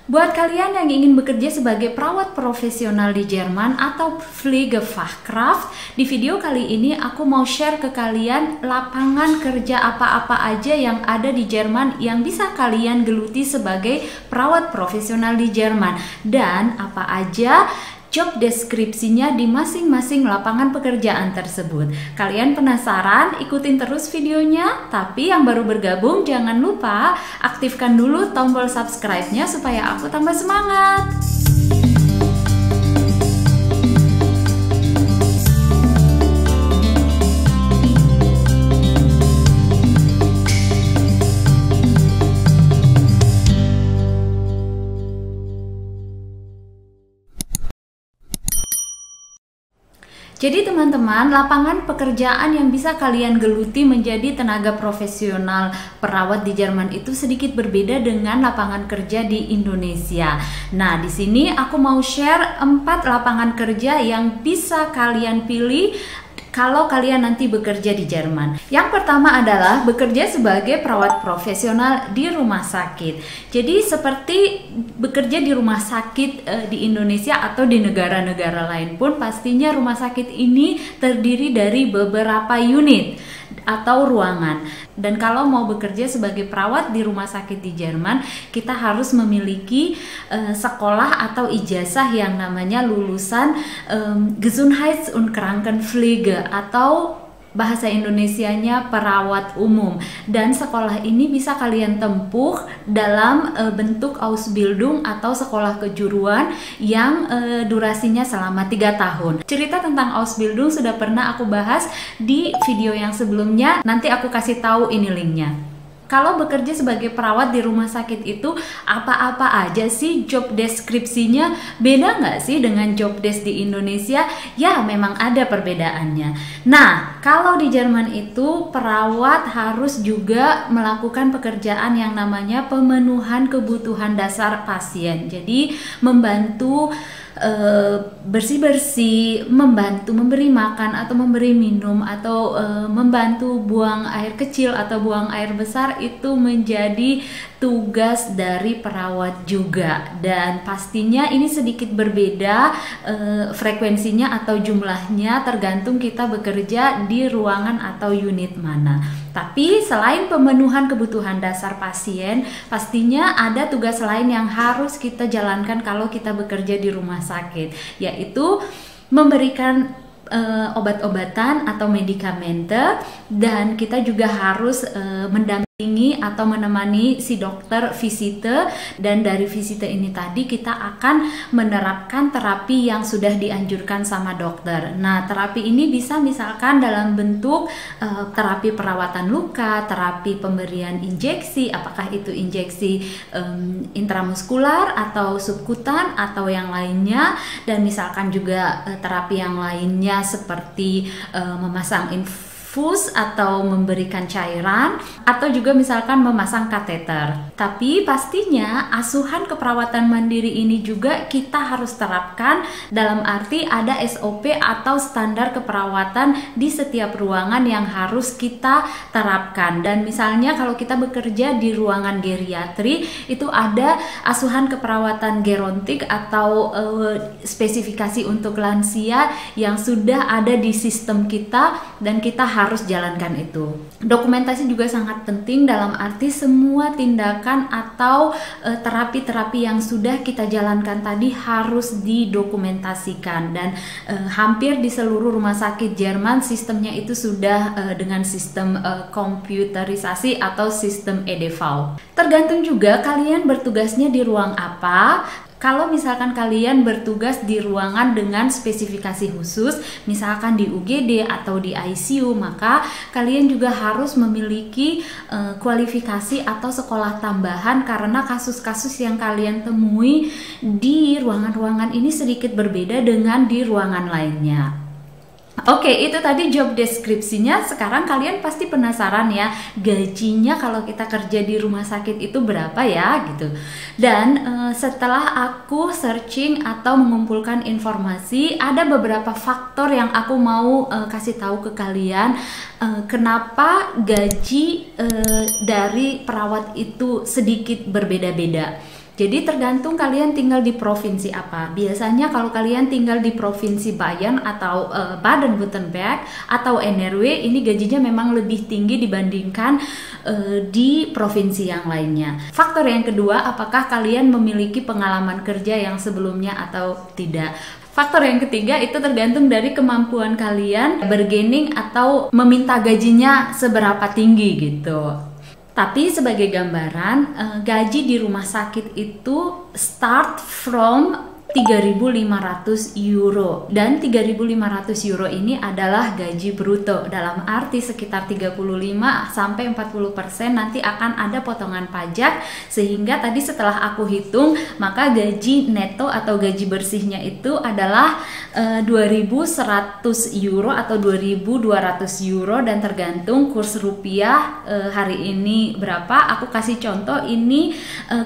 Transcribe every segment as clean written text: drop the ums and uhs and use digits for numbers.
Buat kalian yang ingin bekerja sebagai perawat profesional di Jerman atau Pflegefachkraft, di video kali ini aku mau share ke kalian lapangan kerja apa-apa aja yang ada di Jerman yang bisa kalian geluti sebagai perawat profesional di Jerman, dan apa aja job deskripsinya di masing-masing lapangan pekerjaan tersebut. Kalian penasaran? Ikutin terus videonya. Tapi yang baru bergabung jangan lupa aktifkan dulu tombol subscribe-nya supaya aku tambah semangat. Jadi teman-teman, lapangan pekerjaan yang bisa kalian geluti menjadi tenaga profesional perawat di Jerman itu sedikit berbeda dengan lapangan kerja di Indonesia. Nah, di sini aku mau share 4 lapangan kerja yang bisa kalian pilih kalau kalian nanti bekerja di Jerman. Yang pertama adalah bekerja sebagai perawat profesional di rumah sakit. Jadi seperti bekerja di rumah sakit di Indonesia atau di negara-negara lain pun, pastinya rumah sakit ini terdiri dari beberapa unit atau ruangan. Dan kalau mau bekerja sebagai perawat di rumah sakit di Jerman, kita harus memiliki sekolah atau ijazah yang namanya lulusan Gesundheits- und Krankenpflege atau bahasa Indonesianya perawat umum. Dan sekolah ini bisa kalian tempuh dalam bentuk Ausbildung atau sekolah kejuruan yang durasinya selama 3 tahun. Cerita tentang Ausbildung sudah pernah aku bahas di video yang sebelumnya, nanti aku kasih tahu ini linknya. Kalau bekerja sebagai perawat di rumah sakit itu apa-apa aja sih job deskripsinya? Beda nggak sih dengan job desk di Indonesia? Ya, memang ada perbedaannya. Nah, kalau di Jerman itu perawat harus juga melakukan pekerjaan yang namanya pemenuhan kebutuhan dasar pasien. Jadi membantu bersih-bersih, membantu memberi makan atau memberi minum, atau membantu buang air kecil atau buang air besar, itu menjadi tugas dari perawat juga. Dan pastinya ini sedikit berbeda frekuensinya atau jumlahnya tergantung kita bekerja di ruangan atau unit mana. Tapi selain pemenuhan kebutuhan dasar pasien, pastinya ada tugas lain yang harus kita jalankan kalau kita bekerja di rumah sakit, yaitu memberikan obat-obatan atau medikamente, dan kita juga harus mendampingi atau menemani si dokter visite. Dan dari visite ini tadi kita akan menerapkan terapi yang sudah dianjurkan sama dokter. Nah, terapi ini bisa misalkan dalam bentuk terapi perawatan luka, terapi pemberian injeksi, apakah itu injeksi intramuskular atau subkutan atau yang lainnya, dan misalkan juga terapi yang lainnya seperti memasang infus atau memberikan cairan, atau juga misalkan memasang kateter. Tapi pastinya asuhan keperawatan mandiri ini juga kita harus terapkan, dalam arti ada SOP atau standar keperawatan di setiap ruangan yang harus kita terapkan. Dan misalnya kalau kita bekerja di ruangan geriatri, itu ada asuhan keperawatan gerontik atau spesifikasi untuk lansia yang sudah ada di sistem kita, dan kita harus jalankan itu. Dokumentasi juga sangat penting, dalam arti semua tindakan atau terapi-terapi yang sudah kita jalankan tadi harus didokumentasikan. Dan hampir di seluruh rumah sakit Jerman sistemnya itu sudah dengan sistem komputerisasi atau sistem EDV. Tergantung juga kalian bertugasnya di ruang apa. Kalau misalkan kalian bertugas di ruangan dengan spesifikasi khusus, misalkan di UGD atau di ICU, maka kalian juga harus memiliki kualifikasi atau sekolah tambahan, karena kasus-kasus yang kalian temui di ruangan-ruangan ini sedikit berbeda dengan di ruangan lainnya. Oke, itu tadi job deskripsinya. Sekarang kalian pasti penasaran ya, gajinya kalau kita kerja di rumah sakit itu berapa ya gitu. Dan setelah aku searching atau mengumpulkan informasi, ada beberapa faktor yang aku mau kasih tahu ke kalian kenapa gaji dari perawat itu sedikit berbeda-beda. Jadi tergantung kalian tinggal di provinsi apa. Biasanya kalau kalian tinggal di provinsi Bayern atau Baden-Württemberg atau NRW, ini gajinya memang lebih tinggi dibandingkan di provinsi yang lainnya. Faktor yang kedua, apakah kalian memiliki pengalaman kerja yang sebelumnya atau tidak. Faktor yang ketiga itu tergantung dari kemampuan kalian bargaining atau meminta gajinya seberapa tinggi gitu. Tapi sebagai gambaran, gaji di rumah sakit itu start from 3.500 euro, dan 3.500 euro ini adalah gaji bruto, dalam arti sekitar 35-40% nanti akan ada potongan pajak, sehingga tadi setelah aku hitung maka gaji neto atau gaji bersihnya itu adalah 2.100 euro atau 2.200 euro, dan tergantung kurs rupiah hari ini berapa. Aku kasih contoh, ini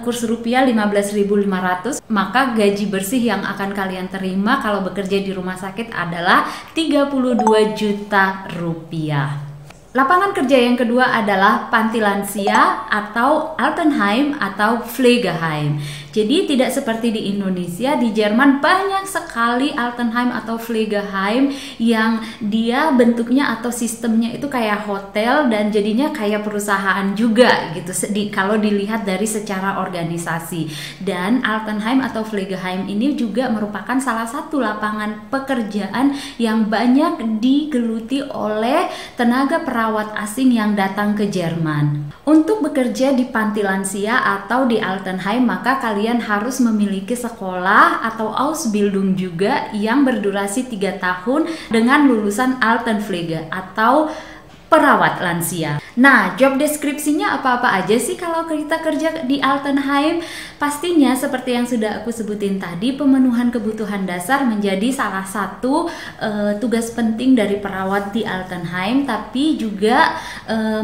kurs rupiah 15.500, maka gaji bersih yang akan kalian terima kalau bekerja di rumah sakit adalah 32 juta rupiah. Lapangan kerja yang kedua adalah panti lansia atau Altenheim atau Pflegeheim. Jadi tidak seperti di Indonesia, di Jerman banyak sekali Altenheim atau Pflegeheim yang dia bentuknya atau sistemnya itu kayak hotel dan jadinya kayak perusahaan juga gitu kalau dilihat dari secara organisasi. Dan Altenheim atau Pflegeheim ini juga merupakan salah satu lapangan pekerjaan yang banyak digeluti oleh tenaga perawat asing yang datang ke Jerman. Untuk bekerja di panti lansia atau di Altenheim, maka kalian harus memiliki sekolah atau Ausbildung juga yang berdurasi 3 tahun dengan lulusan Altenpflege atau perawat lansia. Nah, job deskripsinya apa-apa aja sih kalau kita kerja di Altenheim? Pastinya seperti yang sudah aku sebutin tadi, pemenuhan kebutuhan dasar menjadi salah satu tugas penting dari perawat di Altenheim, tapi juga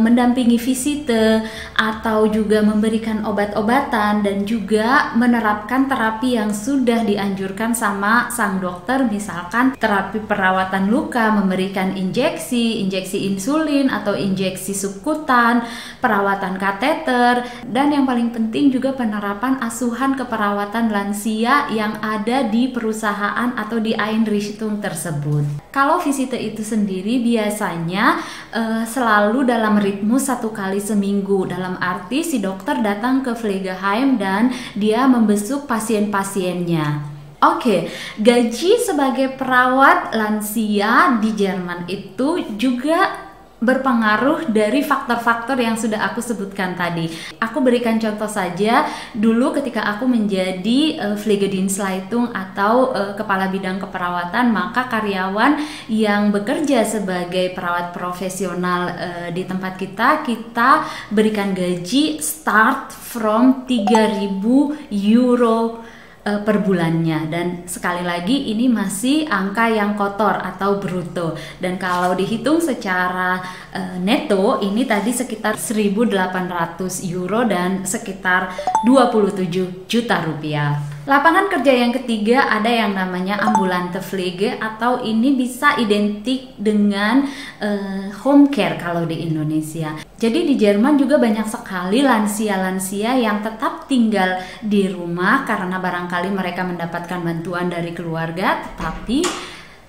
mendampingi visite atau juga memberikan obat-obatan dan juga menerapkan terapi yang sudah dianjurkan sama sang dokter, misalkan terapi perawatan luka, memberikan injeksi insulin atau injeksi subkutan, perawatan kateter, dan yang paling penting juga penerapan asuhan keperawatan lansia yang ada di perusahaan atau di Einrichtung tersebut. Kalau visite itu sendiri biasanya selalu dalam ritmus 1 kali seminggu, dalam arti si dokter datang ke Pflegeheim dan dia membesuk pasien-pasiennya. Oke, gaji sebagai perawat lansia di Jerman itu juga berpengaruh dari faktor-faktor yang sudah aku sebutkan tadi. Aku berikan contoh saja, dulu ketika aku menjadi Pflegedienstleitung atau kepala bidang keperawatan, maka karyawan yang bekerja sebagai perawat profesional di tempat kita berikan gaji start from 3.000 euro per bulannya, dan sekali lagi ini masih angka yang kotor atau bruto, dan kalau dihitung secara neto ini tadi sekitar 1.800 euro dan sekitar 27 juta rupiah. Lapangan kerja yang ketiga ada yang namanya ambulante Pflege, atau ini bisa identik dengan home care kalau di Indonesia. Jadi di Jerman juga banyak sekali lansia-lansia yang tetap tinggal di rumah karena barangkali mereka mendapatkan bantuan dari keluarga, tetapi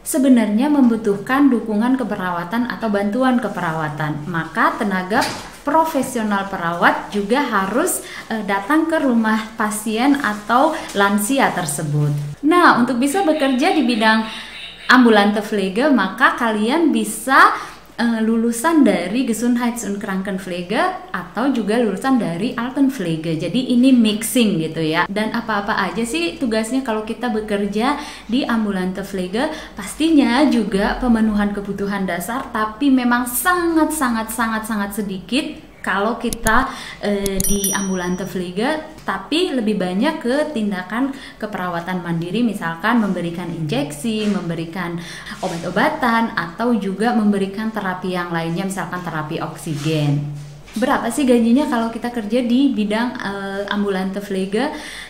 sebenarnya membutuhkan dukungan keperawatan atau bantuan keperawatan. Maka tenaga profesional perawat juga harus datang ke rumah pasien atau lansia tersebut. Nah, untuk bisa bekerja di bidang ambulante Pflege, maka kalian bisa lulusan dari Gesundheits- und Krankenpflege atau juga lulusan dari Altenpflege. Jadi ini mixing gitu ya. Dan apa-apa aja sih tugasnya kalau kita bekerja di ambulante Pflege? Pastinya juga pemenuhan kebutuhan dasar, tapi memang sangat sedikit kalau kita di ambulante Pflege, tapi lebih banyak ke tindakan keperawatan mandiri, misalkan memberikan injeksi, memberikan obat-obatan, atau juga memberikan terapi yang lainnya, misalkan terapi oksigen. Berapa sih gajinya kalau kita kerja di bidang ambulante Pflege?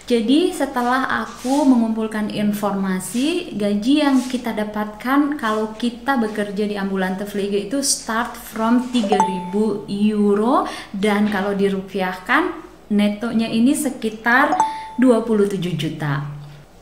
Jadi setelah aku mengumpulkan informasi, gaji yang kita dapatkan kalau kita bekerja di ambulante Pflege itu start from 3.000 euro, dan kalau dirupiahkan netonya ini sekitar 27 juta.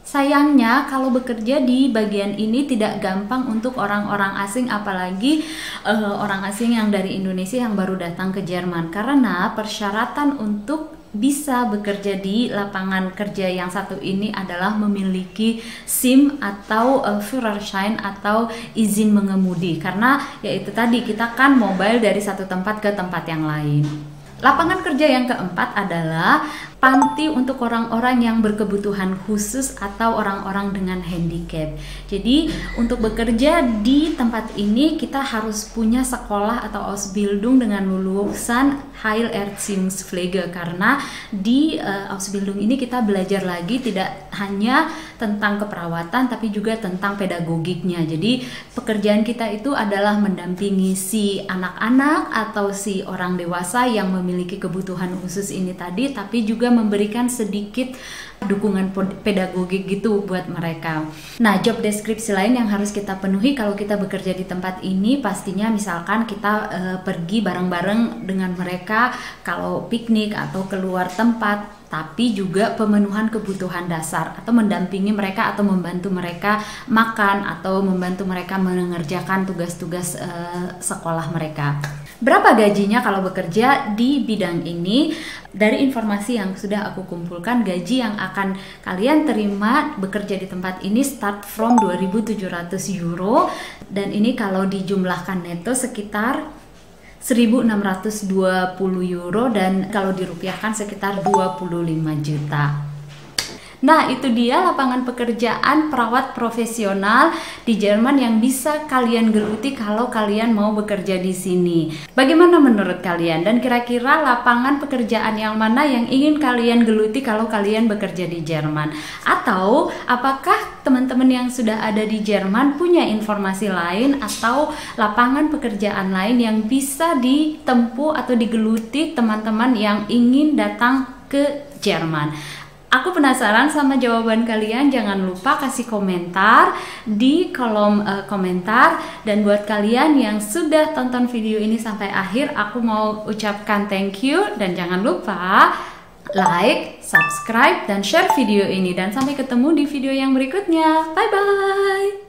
Sayangnya kalau bekerja di bagian ini tidak gampang untuk orang-orang asing, apalagi orang asing yang dari Indonesia yang baru datang ke Jerman, karena persyaratan untuk bisa bekerja di lapangan kerja yang satu ini adalah memiliki SIM atau Führerschein atau izin mengemudi, karena yaitu tadi kita kan mobile dari satu tempat ke tempat yang lain. Lapangan kerja yang keempat adalah panti untuk orang-orang yang berkebutuhan khusus atau orang-orang dengan handicap. Jadi untuk bekerja di tempat ini kita harus punya sekolah atau Ausbildung dengan lulusan Heilerziehungspflege, karena di Ausbildung ini kita belajar lagi tidak hanya tentang keperawatan tapi juga tentang pedagogiknya. Jadi pekerjaan kita itu adalah mendampingi si anak-anak atau si orang dewasa yang memiliki kebutuhan khusus ini tadi, tapi juga memberikan sedikit dukungan pedagogik gitu buat mereka. Nah, job deskripsi lain yang harus kita penuhi kalau kita bekerja di tempat ini pastinya misalkan kita pergi bareng-bareng dengan mereka kalau piknik atau keluar tempat, tapi juga pemenuhan kebutuhan dasar atau mendampingi mereka atau membantu mereka makan atau membantu mereka mengerjakan tugas-tugas sekolah mereka. Berapa gajinya kalau bekerja di bidang ini? Dari informasi yang sudah aku kumpulkan, gaji yang akan kalian terima bekerja di tempat ini start from 2.700 euro, dan ini kalau dijumlahkan neto sekitar 1.620 euro, dan kalau dirupiahkan sekitar 25 juta. Nah, itu dia lapangan pekerjaan perawat profesional di Jerman yang bisa kalian geluti kalau kalian mau bekerja di sini. Bagaimana menurut kalian? Dan kira-kira lapangan pekerjaan yang mana yang ingin kalian geluti kalau kalian bekerja di Jerman? Atau apakah teman-teman yang sudah ada di Jerman punya informasi lain atau lapangan pekerjaan lain yang bisa ditempuh atau digeluti teman-teman yang ingin datang ke Jerman? Aku penasaran sama jawaban kalian. Jangan lupa kasih komentar di kolom komentar. Dan buat kalian yang sudah tonton video ini sampai akhir, aku mau ucapkan thank you. Dan jangan lupa like, subscribe, dan share video ini. Dan sampai ketemu di video yang berikutnya. Bye-bye!